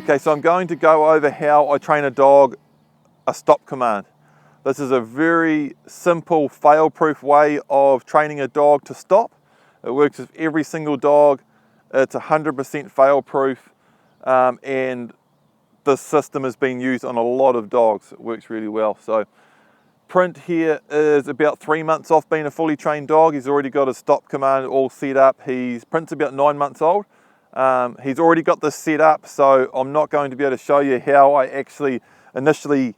Okay, so I'm going to go over how I train a dog a stop command. This is a very simple, fail-proof way of training a dog to stop. It works with every single dog. It's 100% fail-proof, and this system has been used on a lot of dogs. It works really well. So Print here is about 3 months off being a fully trained dog. He's already got his stop command all set up. Print's about 9 months old. He's already got this set up, so I'm not going to be able to show you how I actually initially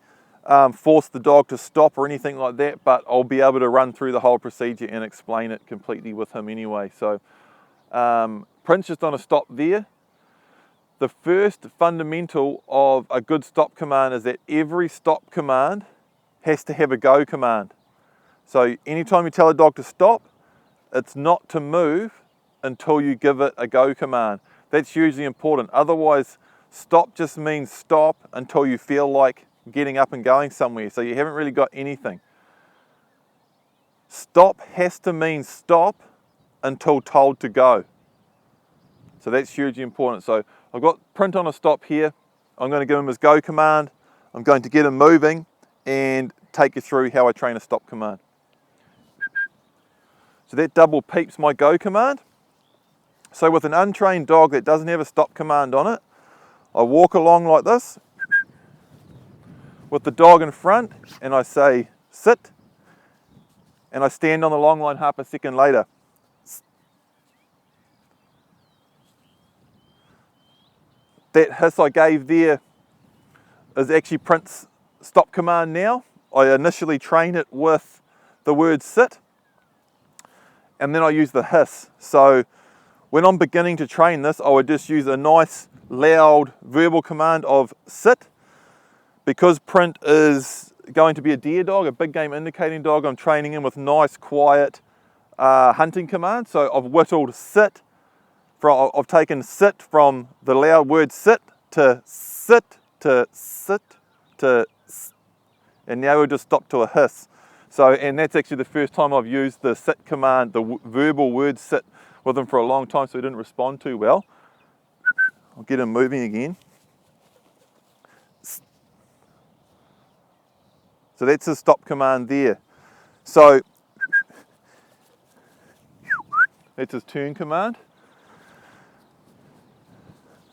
force the dog to stop or anything like that, but I'll be able to run through the whole procedure and explain it completely with him anyway. So Print's just on a stop there. The first fundamental of a good stop command is that every stop command has to have a go command. So anytime you tell a dog to stop, it's not to move until you give it a go command. That's hugely important. Otherwise, stop just means stop until you feel like getting up and going somewhere. So you haven't really got anything. Stop has to mean stop until told to go. So that's hugely important. So I've got Print on a stop here. I'm going to give him his go command. I'm going to get him moving and take you through how I train a stop command. So that double peeps my go command. So with an untrained dog that doesn't have a stop command on it, I walk along like this with the dog in front and I say sit, and I stand on the long line half a second later. That hiss I gave there is actually Print's stop command now. I initially train it with the word sit, and then I use the hiss. So when I'm beginning to train this, I would just use a nice loud verbal command of sit. Because Print is going to be a deer dog, a big game indicating dog, I'm training him with nice quiet hunting commands. So I've whittled sit. I've taken sit from the loud word sit to sit to sit to sit, and now we'll just stop to a hiss. So, and that's actually the first time I've used the sit command, the verbal word sit, with him for a long time, so he didn't respond too well. I'll get him moving again. So that's his stop command there. So that's his turn command.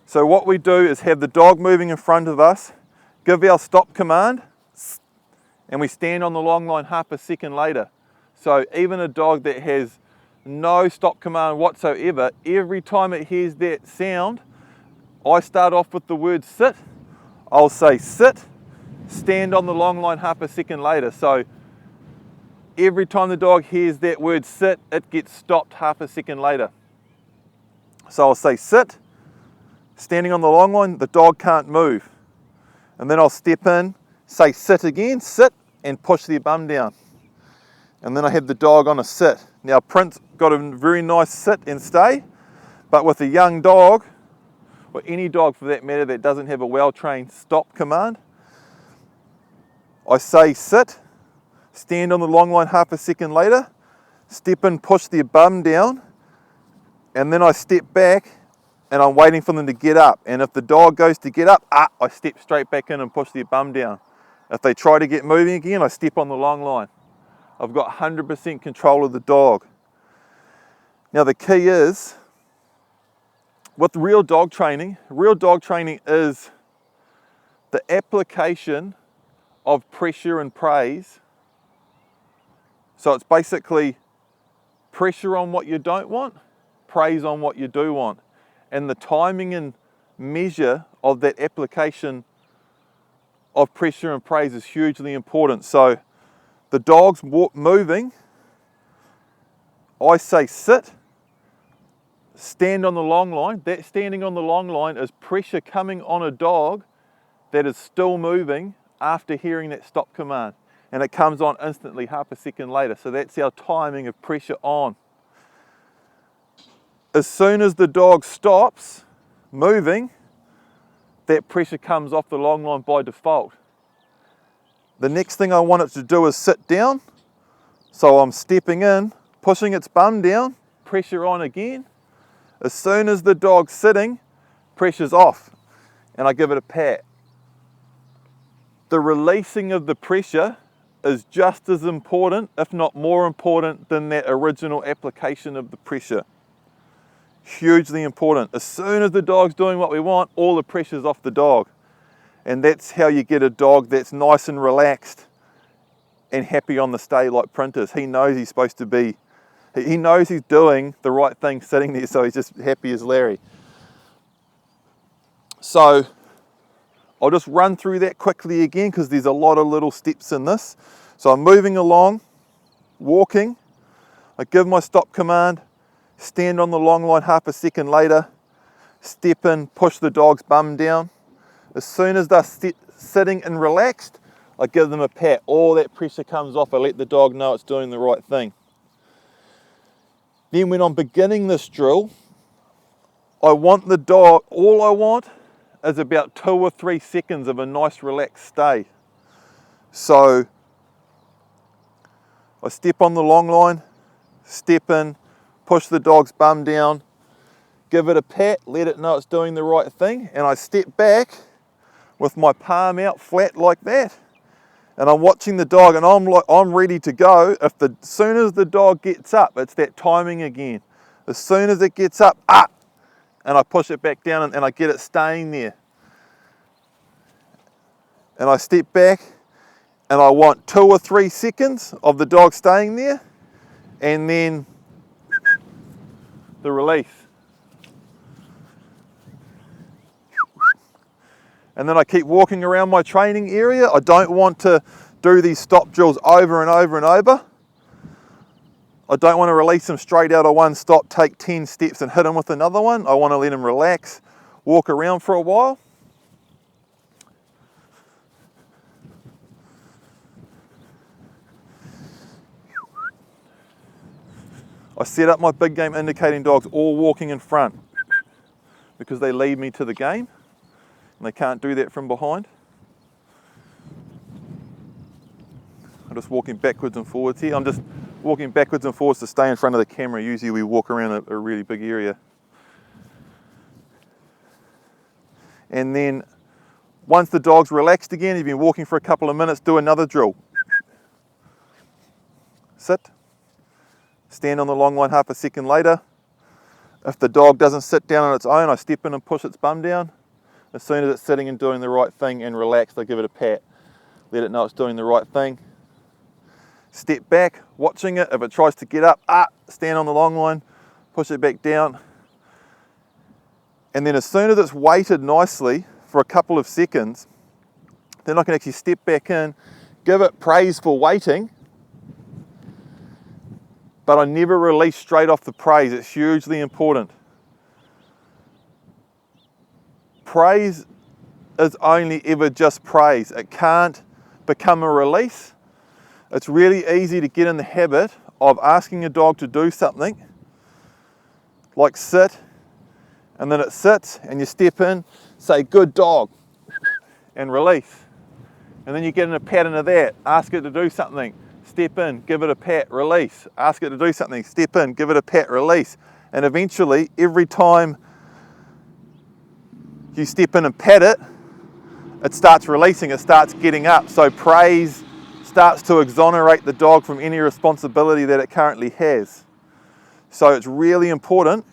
So what we do is have the dog moving in front of us, give our stop command, and we stand on the long line half a second later. So even a dog that has no stop command whatsoever, every time it hears that sound, I start off with the word sit. I'll say sit, stand on the long line half a second later. So every time the dog hears that word sit, it gets stopped half a second later. So I'll say sit, standing on the long line, the dog can't move. And then I'll step in, say sit again, sit, and push their bum down. And then I have the dog on a sit. Now Print's got a very nice sit and stay, but with a young dog, or any dog for that matter that doesn't have a well-trained stop command, I say sit, stand on the long line half a second later, step in, push their bum down, and then I step back and I'm waiting for them to get up. And if the dog goes to get up, I step straight back in and push their bum down. If they try to get moving again, I step on the long line. I've got 100% control of the dog. Now the key is, with real dog training is the application of pressure and praise. So it's basically pressure on what you don't want, praise on what you do want. And the timing and measure of that application of pressure and praise is hugely important. So the dog's moving, I say sit, stand on the long line. That standing on the long line is pressure coming on a dog that is still moving after hearing that stop command. And it comes on instantly half a second later. So that's our timing of pressure on. As soon as the dog stops moving, that pressure comes off the long line by default. The next thing I want it to do is sit down. So I'm stepping in, pushing its bum down, pressure on again. As soon as the dog's sitting, pressure's off. and I give it a pat. The releasing of the pressure is just as important, if not more important, than that original application of the pressure. Hugely important. As soon as the dog's doing what we want, all the pressure's off the dog. And that's how you get a dog that's nice and relaxed and happy on the stay like Print is. He knows he's supposed to be, he knows he's doing the right thing sitting there, so he's just happy as Larry. So I'll just run through that quickly again because there's a lot of little steps in this. So I'm moving along, walking, I give my stop command, stand on the long line half a second later, step in, push the dog's bum down. As soon as they're sitting and relaxed, I give them a pat. All that pressure comes off, I let the dog know it's doing the right thing. Then when I'm beginning this drill, I want the dog, all I want is about 2 or 3 seconds of a nice relaxed stay. So I step on the long line, step in, push the dog's bum down, give it a pat, let it know it's doing the right thing, and I step back with my palm out flat like that, and I'm watching the dog, and I'm ready to go. As soon as the dog gets up, it's that timing again. As soon as it gets up, and I push it back down and I get it staying there. And I step back and I want 2 or 3 seconds of the dog staying there, and then the release. And then I keep walking around my training area. I don't want to do these stop drills over and over and over. I don't want to release them straight out of one stop, take 10 steps and hit them with another one. I want to let them relax, walk around for a while. I set up my big game indicating dogs all walking in front because they lead me to the game and they can't do that from behind. I'm just walking backwards and forwards here. I'm just walking backwards and forwards to stay in front of the camera. Usually we walk around a really big area. And then once the dog's relaxed again, you've been walking for a couple of minutes, do another drill. Sit. Stand on the long line half a second later. If the dog doesn't sit down on its own, I step in and push its bum down. As soon as it's sitting and doing the right thing and relaxed, I give it a pat. Let it know it's doing the right thing. Step back, watching it. If it tries to get up, stand on the long line, push it back down. And then as soon as it's waited nicely for a couple of seconds, then I can actually step back in, give it praise for waiting, but I never release straight off the praise. It's hugely important. Praise is only ever just praise. It can't become a release. It's really easy to get in the habit of asking a dog to do something, like sit, and then it sits, and you step in, say, good dog, and release. And then you get in a pattern of that. Ask it to do something, step in, give it a pat, release. Ask it to do something, step in, give it a pat, release. And eventually, every time you step in and pat it, it starts releasing, it starts getting up. So praise starts to exonerate the dog from any responsibility that it currently has. So it's really important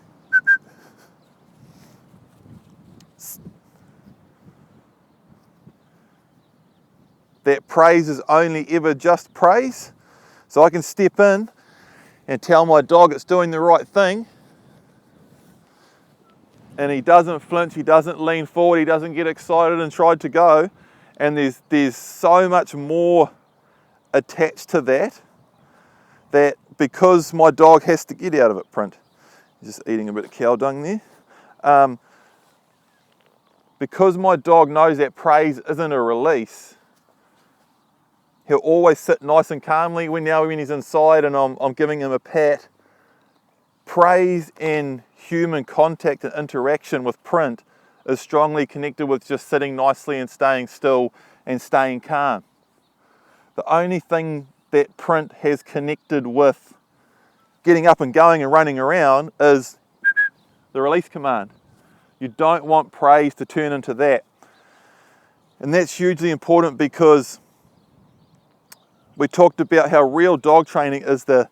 that praise is only ever just praise. So I can step in and tell my dog it's doing the right thing, and he doesn't flinch, he doesn't lean forward, he doesn't get excited and try to go, and there's so much more attached to that because my dog has to get out of it. Print, he's just eating a bit of cow dung there. Because my dog knows that praise isn't a release, he'll always sit nice and calmly when he's inside and I'm giving him a pat. Praise and human contact and interaction with Print is strongly connected with just sitting nicely and staying still and staying calm. The only thing that Print has connected with getting up and going and running around is the release command. You don't want praise to turn into that. And that's hugely important because we talked about how real dog training is the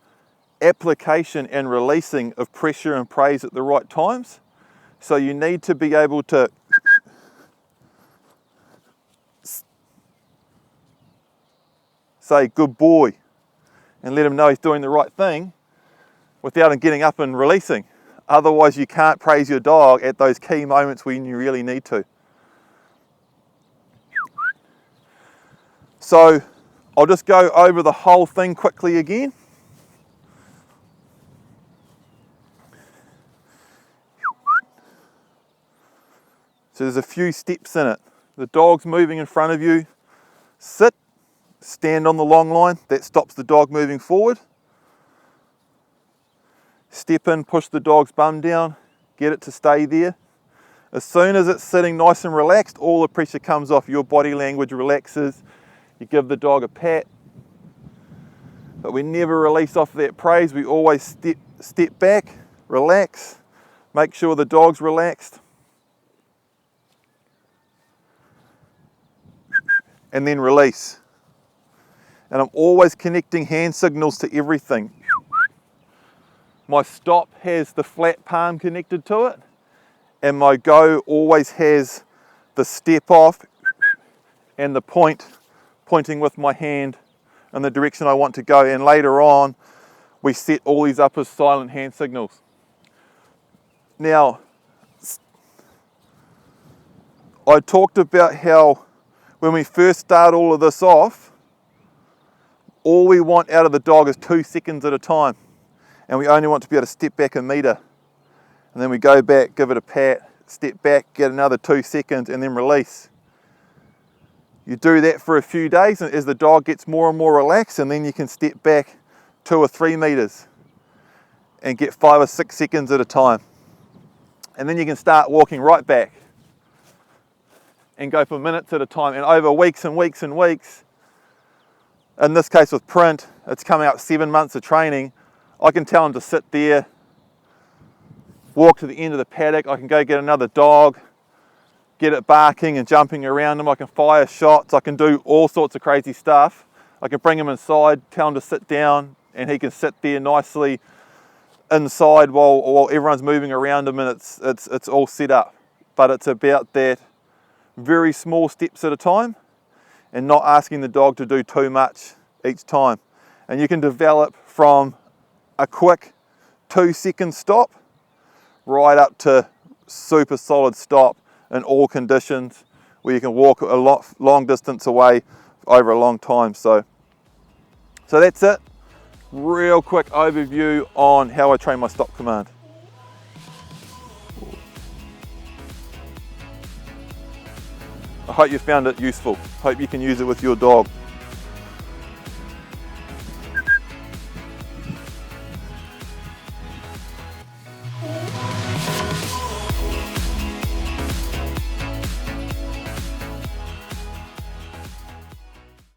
application and releasing of pressure and praise at the right times. So you need to be able to say good boy and let him know he's doing the right thing without him getting up and releasing. Otherwise you can't praise your dog at those key moments when you really need to. So I'll just go over the whole thing quickly again. So there's a few steps in it. The dog's moving in front of you. Sit, stand on the long line. That stops the dog moving forward. Step in, push the dog's bum down, get it to stay there. As soon as it's sitting nice and relaxed, all the pressure comes off, your body language relaxes. You give the dog a pat. But we never release off that praise. We always step back, relax, make sure the dog's relaxed. And then release. And I'm always connecting hand signals to everything. My stop has the flat palm connected to it, and my go always has the step off and the pointing with my hand in the direction I want to go. And later on, we set all these up as silent hand signals. Now, I talked about how when we first start all of this off, all we want out of the dog is 2 seconds at a time. And we only want to be able to step back a meter. And then we go back, give it a pat, step back, get another 2 seconds, and then release. You do that for a few days, and as the dog gets more and more relaxed, and then you can step back 2 or 3 meters and get 5 or 6 seconds at a time. And then you can start walking right back and go for minutes at a time. And over weeks and weeks and weeks, in this case with Print, it's come out 7 months of training. I can tell him to sit there, walk to the end of the paddock. I can go get another dog, get it barking and jumping around him. I can fire shots. I can do all sorts of crazy stuff. I can bring him inside, tell him to sit down, and he can sit there nicely inside while everyone's moving around him, and it's all set up. But it's about that very small steps at a time and not asking the dog to do too much each time. And you can develop from a quick 2 second stop right up to super solid stop in all conditions where you can walk a long distance away over a long time. So that's it. Real quick overview on how I train my stop command. I hope you found it useful. Hope you can use it with your dog.